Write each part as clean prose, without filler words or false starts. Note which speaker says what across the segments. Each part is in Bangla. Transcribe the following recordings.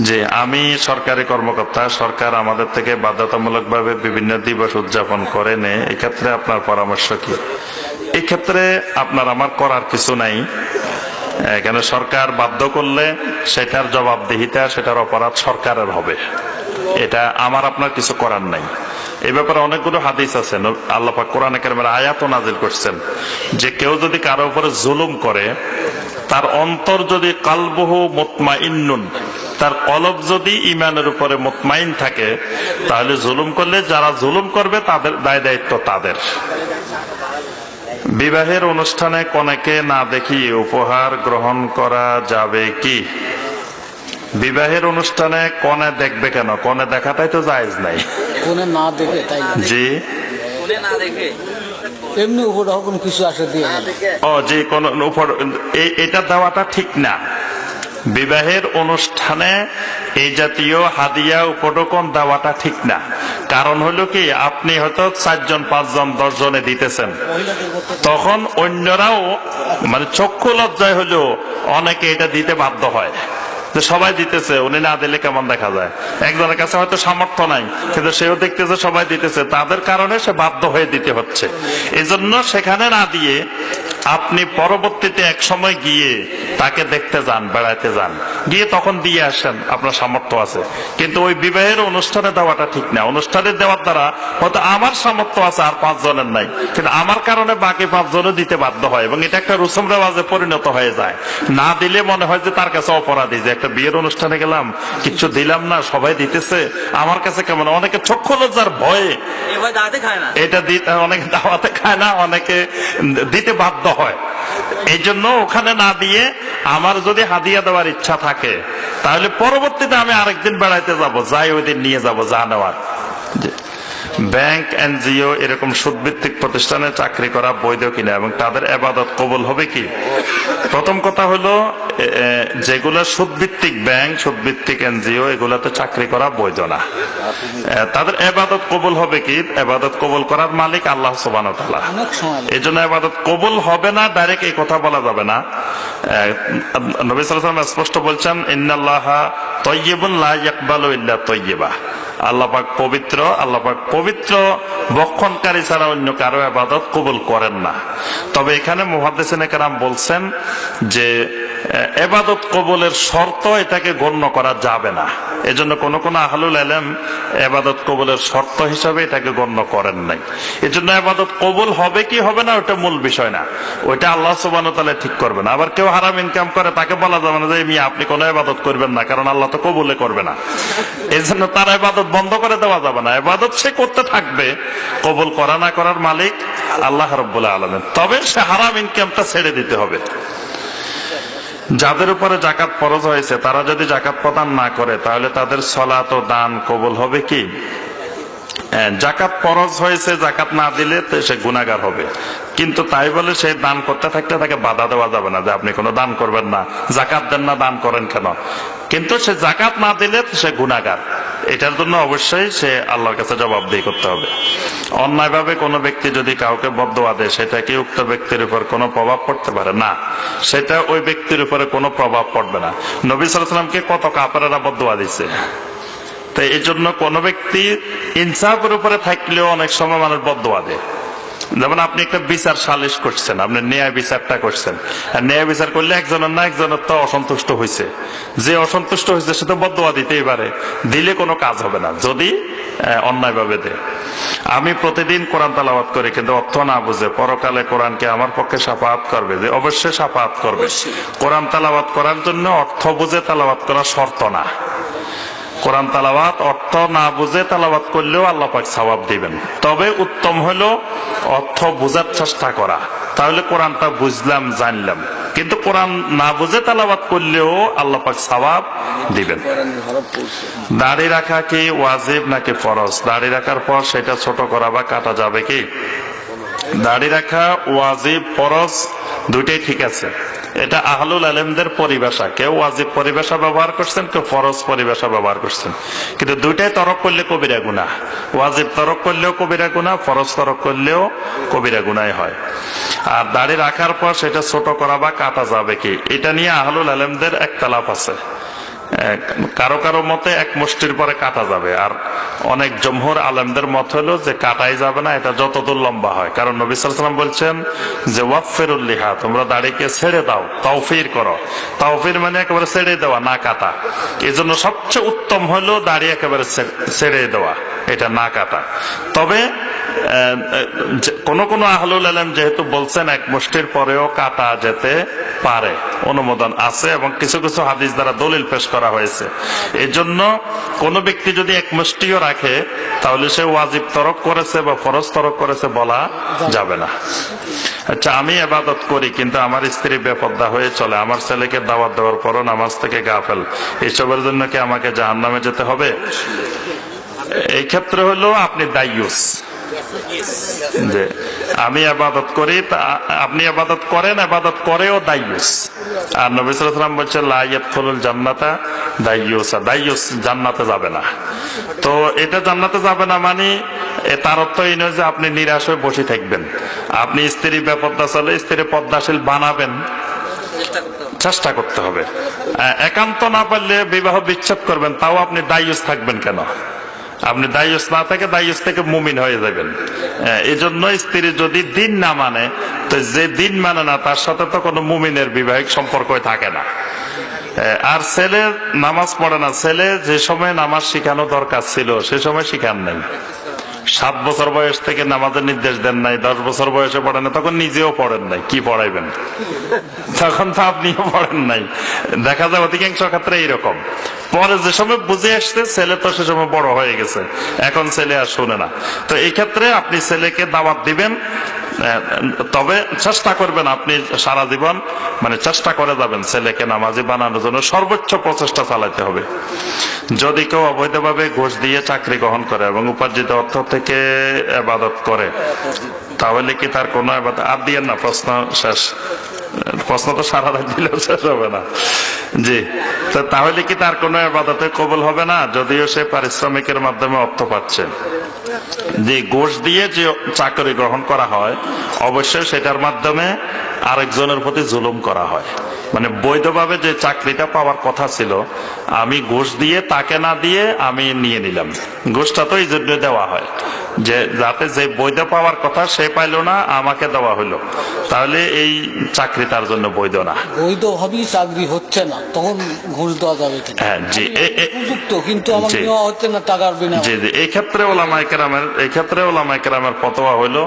Speaker 1: যে আমি সরকারি কর্মকর্তা, সরকার আমাদের থেকে বাধ্যতামূলকভাবে বিভিন্ন দিবস উদযাপন করে নে, এক্ষেত্রে আপনার পরামর্শ কি? এই ক্ষেত্রে আপনার আমার করার কিছু নাই, কেন সরকার বাধ্য করলে সেটার জবাবদিহিতা, সেটার অপরাধ সরকারের হবে, এটা আমার আপনার কিছু করার নাই। এই ব্যাপারে অনেকগুলো হাদিস আছে, আল্লাহ পাক কোরআনে কারিমের আয়াতও নাজিল করছেন যে কেউ যদি কারো উপরে জুলুম করে, তার অন্তর যদি কালবহু মুতমাইন্নুন, তার কলব যদি ঈমানের উপরে মুতমাইন থাকে, তাহলে জুলুম করলে যারা জুলুম করবে তাদের দায় দায়িত্ব তাদের। বিবাহের অনুষ্ঠানে কনেকে না দেখিয়ে উপহার গ্রহণ করা যাবে কি? বিবাহের অনুষ্ঠানে কনে দেখবে কেন? কনে দেখাটাই তো জায়েজ নাই।
Speaker 2: কনে না দেখে তাই
Speaker 1: জি,
Speaker 2: কনে না দেখে এমনি উপর রকম কিছু আসে দিয়ে
Speaker 1: ও জি, কোন উপর এটা দেওয়াটা ঠিক না। বিবাহের অনুষ্ঠানে এই জাতীয় হাদিয়া উপঢৌকন দেওয়াটা ঠিক না। কারণ হলো কি, আপনি হয়তো 4 জন 5 জন 10 জনে দিতেছেন, তখন অন্যরাও মানে চক্ষু লজ্জায় হলেও অনেকে এটা দিতে বাধ্য হয় যে সবাই দিতেছে, উনি না দিলে কেমন দেখা যায়। একজনের কাছে হয়তো সামর্থ্য নাই, কিন্তু সেও দেখতেছে সবাই দিতেছে, তাদের কারণে সে বাধ্য হয়ে দিতে হচ্ছে। এজন্য সেখানে না দিয়ে আপনি পরবর্তীতে এক সময় গিয়ে তাকে দেখতে যান, বেড়াতে যান, গিয়ে তখন দিয়ে আসেন, আপনার সামর্থ্য আছে। কিন্তু ওই বিবাহের অনুষ্ঠানে দেওয়াটা ঠিক না। অনুষ্ঠানে দেওয়ার দ্বারা হয়তো আমার সামর্থ্য আছে আর 5 জনের নাই, কিন্তু আমার কারণে বাকি 5 জনও দিতে বাধ্য হয়, এবং এটা একটা রুসুম রেওয়াজে পরিণত হয়ে যায়। না দিলে মনে হয় যে তার কাছে অপরাধী, যে একটা বিয়ের অনুষ্ঠানে গেলাম, কিচ্ছু দিলাম না, সবাই দিতেছে, আমার কাছে কেমন। অনেকে চক্ষু লজ্জার ভয়ে এটা দিতে, অনেকে দাওয়াতে খায় না, অনেকে দিতে বাধ্য হয়। এই জন্য ওখানে না দিয়ে আমার যদি হাদিয়া দেওয়ার ইচ্ছা থাকে, তাহলে পরবর্তীতে আমি আরেকদিন বেড়াইতে যাব, যাই ওই দিন নিয়ে যাব যা নেওয়ার। ব্যাংক, এনজিও এরকম সুদভিত্তিক প্রতিষ্ঠানে চাকরি করা বৈধ কিনা এবং তাদের ইবাদত কবুল হবে কি? প্রথম কথা হলো, যেগুলো সুদভিত্তিক ব্যাংক, সুদভিত্তিক এনজিও, এগুলোতে চাকরি করা বৈধ না। তাদের ইবাদত কবুল হবে কি? ইবাদত কবুল করার মালিক আল্লাহ সুবহানাহু ওয়া তাআলা। এই জন্য ইবাদত কবুল হবে না ডাইরেক্ট এই কথা বলা যাবে না। নবী সাল্লাল্লাহু আলাইহি ওয়াসাল্লাম স্পষ্ট বলছেন, ইন্নাল্লাহা তাইয়্যিবুন লা ইয়াকবালু ইল্লা তাইয়্যিবা। আল্লাহ পাক পবিত্র, আল্লাহ পাক পবিত্র বক্ষণকারী ছাড়া অন্য কারো ইবাদত কবুল করেন না। তবে এখানে মুহাদ্দিসিনে কেরাম বলছেন যে ইবাদত কবুলের শর্ত এটাকে গণ্য করা যাবে না। এজন্য কোন কোন আহলুল ইলম ইবাদত কবুলের শর্ত হিসাবে এটাকে গণ্য করেন নাই। এজন্য ইবাদত কবুল হবে কি হবে না ওটা মূল বিষয় না, ওইটা আল্লাহ সুবহানাহু ওয়া তাআলা ঠিক করবেন। আবার কেউ হারাম ইনকাম করে, তাকে বলা যাবে না যে মিয়া আপনি কোনো ইবাদত করবেন না, কারণ আল্লাহ তো কবুলে করবে না। এজন্য তার ইবাদত বন্ধ করে দেওয়া যাবে না, ইবাদত সে করতে থাকবে, কবুল করা না করার মালিক আল্লাহ রাব্বুল আলামিন। তবে সে হারাম ইনকামটা ছেড়ে দিতে হবে। যাদের উপরে যাকাত ফরজ হয়েছে তারা যদি যাকাত প্রদান না করে, তাহলে তাদের সালাত ও দান কবুল হবে কি? যাকাত ফরজ হয়েছে, যাকাত না দিলে সে গুনাহগার হবে, কিন্তু তাই বলে সে দান করতে থাকলে তাকে বাধা দেওয়া যাবে না যে আপনি কোনো দান করবেন না, যাকাত দেন না, দান করেন কেন। কিন্তু সে যাকাত না দিলে সে গুনাহগার, এটার জন্য অবশ্যই সে আল্লাহর কাছে জবাবদিহি করতে হবে। অন্যায়ভাবে কোনো ব্যক্তি যদি কাউকে বদদোয়া দেয়, সেটা কি উক্ত ব্যক্তির উপর কোনো প্রভাব পড়তে পারে? না, সেটা ওই ব্যক্তির উপরে কোনো প্রভাব পড়বে না। নবী সাল্লাল্লাহু আলাইহি ওয়াসাল্লামকে কত কাফেরেরা বদদোয়া দিছে। তো এই জন্য কোন ব্যক্তি ইনসাফের উপরে থাকলেও অনেক সময় মানুষ বদদোয়া দেয়। যেমন আপনি একটা বিচার সালিশ করছেন, আপনি ন্যায় বিচারটা করছেন, আর ন্যায় বিচার করলে একজনের না একজনের তো অসন্তুষ্ট হয়েছে, যে অসন্তুষ্ট হয়েছে সে তো বদদোয়া দিতেই পারে, দিলে কোনো কাজ হবে না যদি অন্যায়ভাবে দেয়। আমি প্রতিদিন কোরআন তেলাওয়াত করি, কিন্তু অর্থ না বুঝে পরকালে কোরআনকে আমার পক্ষে শাফাআত করবে, যে অবশ্যই শাফাআত করবে। কোরআন তেলাওয়াত করার জন্য অর্থ বুঝে তেলাওয়াত করা শর্ত না। কোরআন তেলাওয়াত অর্থ না বুঝে তেলাওয়াত করলেও আল্লাহ পাক সওয়াব দিবেন। তবে উত্তম হলো অর্থ বোঝার চেষ্টা করা, তাহলে কোরআনটা বুঝলাম, জানলাম। কিন্তু কোরআন না বুঝে তেলাওয়াত করলেও আল্লাহ পাক সওয়াব দিবেন। দাড়ি রাখা কি ওয়াজিব নাকি ফরজ? দাড়ি রাখার পর সেটা ছোট করা বা কাটা যাবে কি? দাড়ি রাখা ওয়াজিব ফরজ দুইটাই ঠিক আছে। এটা আহলুল ইলমদের পরিভাষা, কেউ ওয়াজিব পরিভাষা ব্যবহার করছেন, কেউ ফরজ পরিভাষা ব্যবহার করছেন, কিন্তু দুইটাই তরক করলে কবিরা গুনাহ। ওয়াজিব তরক করলেও কবিরা গুনাহ, ফরজ তরক করলেও কবিরা গুনাহ হয়। আর দাড়ি রাখার পর সেটা ছোট করা বা কাটা যাবে কি, এটা নিয়ে আহলুল ইলমদের একতলাফ আছে। কারো কারো মতে এক মুষ্টির পরে কাটা যাবে, আর অনেক জমহুর আলেমদের মত হলো যে কাটাই যাবে না, এটা যতদূর লম্বা হয়। কারণ নবী সাল্লাল্লাহু আলাইহি ওয়াসাল্লাম বলছেন যে ওয়াফিরুল লিহা, তোমরা দাড়িকে ছেড়ে দাও, তাওফির করো। তাওফির মানে একেবারে ছেড়ে দেওয়া, না কাটা। এই জন্য সবচেয়ে উত্তম হলো দাড়ি একেবারে ছেড়ে দেওয়া, এটা না কাটা। তবে কোন কোন আহলুল ইলম যেহেতু বলছেন এক মুষ্টির পরেও কাটা যেতে পারে, অনুমোদন আছে এবং কিছু কিছু হাদিস দ্বারা দলিল পেশ করা হয়েছে। এই জন্য কোন ব্যক্তি যদি এক মুষ্টিও রাখে তাহলে সে ওয়াজিব তরক করেছে বা ফরজ তরক করেছে বলা যাবে না। আচ্ছা, আমি ইবাদত করি কিন্তু আমার স্ত্রী বেপর্দা হয়ে চলে, আমার ছেলেকে দাওয়াত দেওয়ার পরও নামাজ থেকে গাফেল, এসবের জন্য কি আমাকে জাহান্নামে যেতে হবে? এই ক্ষেত্রে হলো আপনি দায়ুস, যে আমি আবাদত করি, আপনি আবাদত করেন, আবাদত করেও দায়ুস। আর নবী সাল্লাল্লাহু আলাইহি ওয়াসাল্লাম বলছেন লা ইয়াদখুলুল জান্নাতা দায়ুসা, দায়ুস জান্নাতে যাবে না। তো এটা জান্নাতে যাবে না মানে তার অর্থ এই নয় যে আপনি নিরাশ হয়ে বসে থাকবেন। আপনি স্ত্রী বেপর্দা চলে, স্ত্রী পর্দাশীল বানাবেন, চেষ্টা করতে হবে। একান্ত না পারলে বিবাহ বিচ্ছেদ করবেন, তাও আপনি দায়ুস থাকবেন কেন? আপনি দায়ুস না থেকে দায়ুস থেকে মুমিন হয়ে যাবেন। এই জন্য স্ত্রী যদি দিন না মানে, তো যে দিন মানে না তার সাথে তো কোনো মুমিনের বিবাহিক সম্পর্কই থাকে না। আর ছেলে নামাজ পড়ে না, ছেলে যে সময় নামাজ শিখানো দরকার ছিল সে সময় শিখান নাই। 7 বছর বয়স থেকে নামাজের নির্দেশ দেন নাই, 10 বছর বয়সে পড়েন না, তখন নিজেও পড়েন নাই, কি পড়াইবেন? তখন তো আপনিও পড়েন নাই। দেখা যায় অধিকাংশ ক্ষেত্রে এইরকম। পরে যে সময় বুঝে আসছে ছেলে তো সে সময় বড় হয়ে গেছে, এখন ছেলে আর শুনে না। তো এই ক্ষেত্রে আপনি ছেলেকে দাওয়াত দিবেন, তবে চেষ্টা করবেন আপনি সারা জীবন মানে চেষ্টা করে যাবেন ছেলেকে নামাজি বানানোর জন্য, সর্বোচ্চ প্রচেষ্টা চালাতে হবে। যদি কেউ অবৈধভাবে ঘুষ দিয়ে চাকরি গ্রহণ করে এবং উপার্জিত অর্থ থেকে ইবাদত করে, তাহলে কি তার কোনো ইবাদত? আর দিয়েন না, প্রশ্ন শেষ। প্রশ্ন তো সারা রাত দিলেও শেষ হবে না। জি, তো তাহলে কি তার কোনো ইবাদতে কবুল হবে না, যদিও সে পারিশ্রমিকের মাধ্যমে অর্থ পাচ্ছে? যে ঘুষ দিয়ে যে চাকরি গ্রহণ করা হয়, অবশ্যই সেটার মাধ্যমে আরেকজনের প্রতি জুলুম করা হয়। মানে বৈধভাবে যে চাকরিটা পাওয়ার কথা ছিল, আমি ঘুষ দিয়ে তাকে না দিয়ে আমি নিয়ে নিলাম। ঘুষটা তো এই জন্য দেওয়া হয় যে যাতে যে বৈধ পাওয়ার কথা সে পাইল না, আমাকে দেওয়া হলো, তাহলে এই চাকরি তার জন্য বৈধ না।
Speaker 2: বৈধ ভাবেই চাকরি হচ্ছে না, তখন ঘুষ দেওয়া যাবে কিনা?
Speaker 1: হ্যাঁ, জি,
Speaker 2: উপযুক্ত, কিন্তু আমার নেওয়া হচ্ছে না টাকার বিনিময়ে।
Speaker 1: জি জি, এই ক্ষেত্রে ওলামায়ে কেরামের ফতোয়া হলো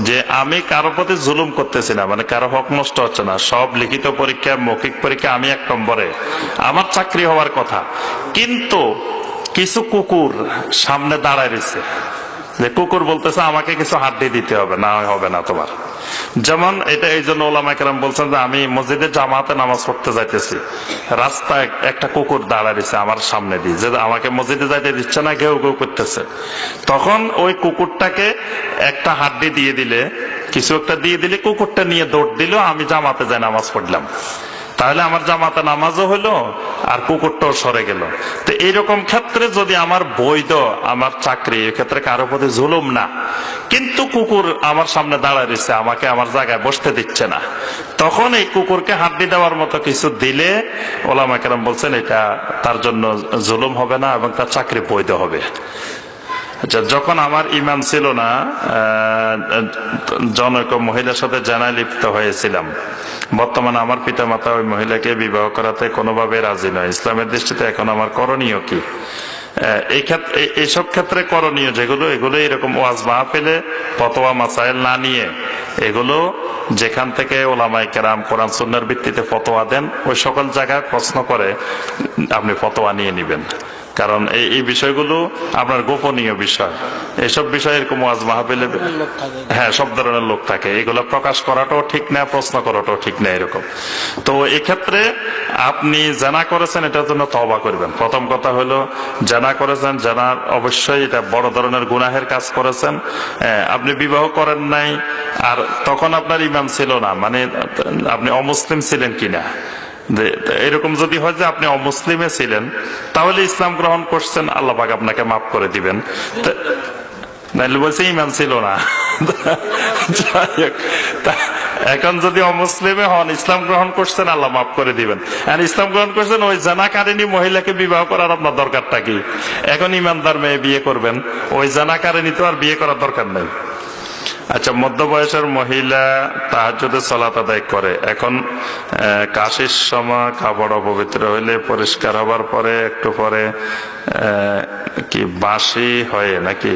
Speaker 1: যে আমি কারো প্রতি জুলুম করতেছি না, মানে কারো হক নষ্ট হচ্ছে না। সব লিখিত পরীক্ষা, মৌখিক পরীক্ষা আমি 1 নম্বরে, আমার চাকরি হওয়ার কথা। কিন্তু কিছু কুকুর সামনে দাঁড়ায় রয়েছে, যে কুকুর বলতেছে আমাকে কিছু হাড্ডি দিতে হবে, না হবে না তোমার। যেমন এটা এই জন্য ওলামায়ে কেরাম বলছেন যে আমি মসজিদে জামাতে নামাজ পড়তে যাইতেছি, রাস্তায় একটা কুকুর দাঁড়ায় রয়েছে আমার সামনে দিয়ে, যে আমাকে মসজিদে যাইতে দিচ্ছে না, ঘেউ ঘেউ করতেছে। তখন ওই কুকুরটাকে একটা হাড্ডি দিয়ে দিলে, কিছু একটা দিয়ে দিলে, কুকুরটা নিয়ে দৌড় দিল, আমি জামাতে যাই নামাজ পড়লাম, তাহলে আমার জামাতে নামাজও হলো আর কুকুরটাও সরে গেল। তো এইরকম ক্ষেত্রে যদি আমার বৈধ আমার চাকরি, এক্ষেত্রে কারো প্রতি জুলুম না, কিন্তু কুকুর আমার সামনে দাঁড়ায় রয়েছে, আমাকে আমার জায়গায় বসতে দিচ্ছে না, তখন এই কুকুরকে হাড্ডি দেওয়ার মতো কিছু দিলে ওলামায়ে কেরাম বলছেন এটা তার জন্য জুলুম হবে না এবং তার চাকরি বৈধ হবে। আচ্ছা, যখন আমার ইমান ছিল না, জনৈক মহিলার সাথে জানায় লিপ্ত হয়েছিলাম। বর্তমানে আমার পিতামাতা ওই মহিলাকে বিবাহ করাতে কোনোভাবে রাজি নয়। ইসলামের দৃষ্টিতে এখন আমার করণীয় কি? এই ক্ষেত্রে, এইসব ক্ষেত্রে করণীয় যেগুলো, এগুলো এরকম ওয়াজ মাহফিলে ফতোয়া মাসাইল না নিয়ে, এগুলো যেখান থেকে ওলামায়ে কেরাম কোরআন সুন্নাহর ভিত্তিতে ফতোয়া দেন, ওই সকল জায়গায় প্রশ্ন করে আপনি ফতোয়া নিয়ে নেবেন। কারণ এই বিষয়গুলো আপনার গোপনীয় বিষয়, এইসব বিষয় এরকম ওয়াজ মাহফিলে, হ্যাঁ, সব ধরনের লোক থাকে, এগুলো প্রকাশ করাটাও ঠিক না, প্রশ্ন করাটাও ঠিক না এরকম। তো এক্ষেত্রে আপনি জানা করেছেন, এটার জন্য তওবা করবেন। প্রথম কথা হলো জানা করেছেন, জানার অবশ্যই এটা বড় ধরনের গুনাহের কাজ করেছেন। আপনি বিবাহ করেন নাই, আর তখন আপনার ঈমান ছিল না, মানে আপনি অমুসলিম ছিলেন কিনা, এরকম যদি হয় যে আপনি অমুসলিমে ছিলেন, তাহলে ইসলাম গ্রহণ করছেন, আল্লাহ পাক আপনাকে মাফ করে দিবেন। নাইলে বলছে ইমান ছিল না। এখন যদি অমুসলিমে হন, ইসলাম গ্রহণ করছেন, আল্লাহ মাফ করে দিবেন। আর ইসলাম গ্রহণ করছেন, ওই জানাকারিনী মহিলাকে বিবাহ করার আপনার দরকারটা কি? এখন ইমানদার মেয়ে বিয়ে করবেন, ওই জানাকারিনী তো আর বিয়ে করার দরকার নেই। আচ্ছা, মধ্য বয়সের মহিলা তাহাজ্জুদে সালাত আদায় করে, এখন কাশির সময় কাপড় অপবিত্র হইলে পরিষ্কার হবার পরে একটু পরে কি বাসি হয় নাকি?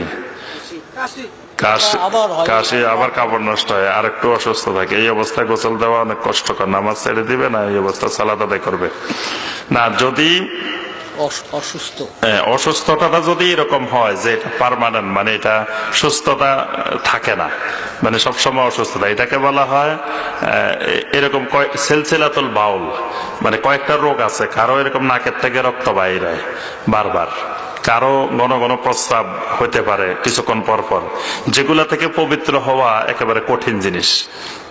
Speaker 1: কাশি আবার কাপড় নষ্ট হয়, আর একটু অসুস্থ থাকে, এই অবস্থায় গোসল দেওয়া অনেক কষ্টকর। নামাজ ছেড়ে দিবে না, এই অবস্থায় সালাত আদায় করবে না? যদি অসুস্থতাটা যদি এরকম হয় যে এটা পার্মানেন্ট, মানে এটা সুস্থতা থাকে না, মানে সবসময় অসুস্থতা, এটাকে বলা হয় এরকম সিলসিলাতুল বাউল, মানে কয়েকটা রোগ আছে। কারো এরকম নাকের থেকে রক্ত বাইর হয় বারবার, কারো ঘন ঘন প্রস্রাব হইতে পারে কিছুক্ষণ পর পর, যেগুলা থেকে পবিত্র হওয়া একেবারে কঠিন জিনিস।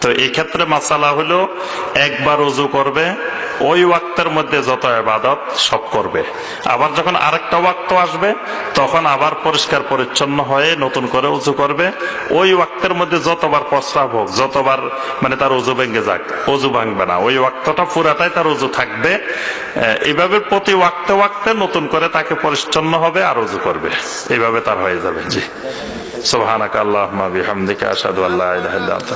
Speaker 1: তো এই ক্ষেত্রে মাসালা হলো একবার ওযু করবে, ওই ওয়াক্তের মধ্যে যত ইবাদত সব করবে। আবার যখন আরেকটা ওয়াক্ত আসবে তখন আবার পরিষ্কার পরিচ্ছন্ন হয়ে নতুন করে ওযু করবে। ওই ওয়াক্তের মধ্যে যতবার প্রস্রাব হোক, যতবার মানে তার ওযু ভেঙে যাক, ওযু ভাঙবে না, ওই ওয়াক্তটা পুরাটাই তার ওযু থাকবে। এইভাবে প্রতি ওয়াক্তে ওয়াক্তে নতুন করে তাকে পরিচ্ছন্ন হবে আর ওযু করবে, এইভাবে তার হয়ে যাবে। জি, সুবহানাকা আল্লাহুম্মা বিহামদিকা আশহাদু আল্লা ইলাহা ইল্লা আনতা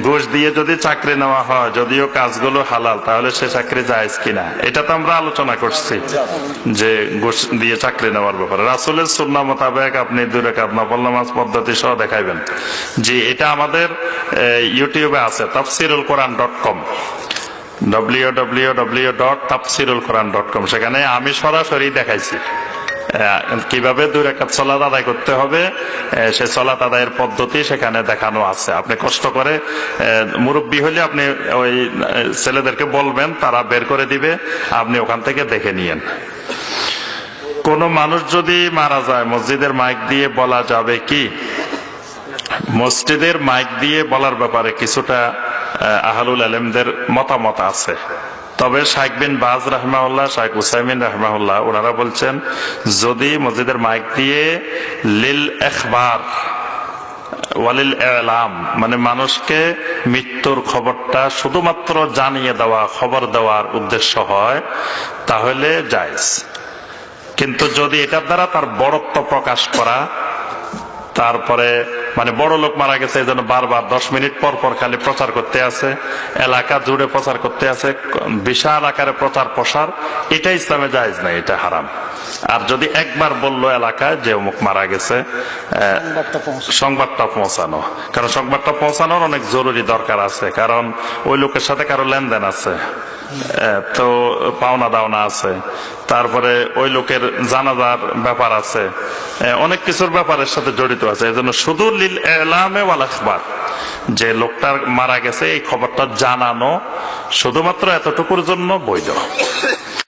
Speaker 1: ঘুষ দিয়ে যদি চাকরি নেওয়া হয়, যদিও কাজগুলো হালাল, তাহলে সে চাকরি জায়েজ কিনা? এটা তো আমরা আলোচনা করছি যে ঘুষ দিয়ে চাকরি নেওয়ার ব্যাপারে রাসূলের সুন্নাহ মোতাবেক আপনি 2 রাকাত নফল নামাজ পদ্ধতি সহ দেখাইবেন। জি, এটা আমাদের ইউটিউবে আছে, tafsirulquran.com, www.tafsirulquran.com। সেখানে আমি সরাসরি দেখাইছি কিভাবে 2 রাকাত সালাত আদায় করতে হবে, সে সালাত আদায়ের পদ্ধতি সেখানে দেখানো আছে। আপনি কষ্ট করে, মুরব্বী হলে আপনি ওই ছেলেদেরকে বলবেন, তারা বের করে দিবে, আপনি ওখান থেকে দেখে নিয়েন। কোন মানুষ যদি মারা যায়, মসজিদের মাইক দিয়ে বলা যাবে কি? মসজিদের মাইক দিয়ে বলার ব্যাপারে কিছুটা আহলুল ইলমদের মতামত আছে। তবে শাইখ বিন বাজ রাহমাহুল্লাহ, শাইখ উসাইমিন রাহমাহুল্লাহ, ওনারা বলছেন যদি মসজিদের মাইক দিয়ে লিল ইখবার ওয়ালিল ইলাম, মানে মানুষকে মৃত্যুর খবরটা শুধুমাত্র জানিয়ে দেওয়া, খবর দেওয়ার উদ্দেশ্য হয়, তাহলে জায়েজ। কিন্তু যদি এটার দ্বারা তার বড়ত্ব প্রকাশ করা, তারপরে মানে বড় লোক মারা গেছে এই জন্য বারবার 10 মিনিট পর পর খালি প্রচার করতে আছে, এলাকা জুড়ে প্রচার করতে আছে, বিশাল আকারে প্রচার প্রসার, এটা ইসলামে জায়েজ নাই, এটা হারাম। আর যদি একবার বললো এলাকায় যে অমুক মারা গেছে, সংবাদটা পৌঁছানো, কারণ সংবাদটা পৌঁছানোর অনেক জরুরি দরকার আছে, কারণ ওই লোকের সাথে কারো লেনদেন আছে, তো পাওনা দাওনা আছে, তারপরে ওই লোকের জানাজার ব্যাপার আছে, অনেক কিছুর ব্যাপারের সাথে জড়িত আছে। এই জন্য শুধু লিল ইলামে ওয়াল ইখবার, যে লোকটা মারা গেছে এই খবরটা জানানো, শুধুমাত্র এতটুকুর জন্য বৈধ।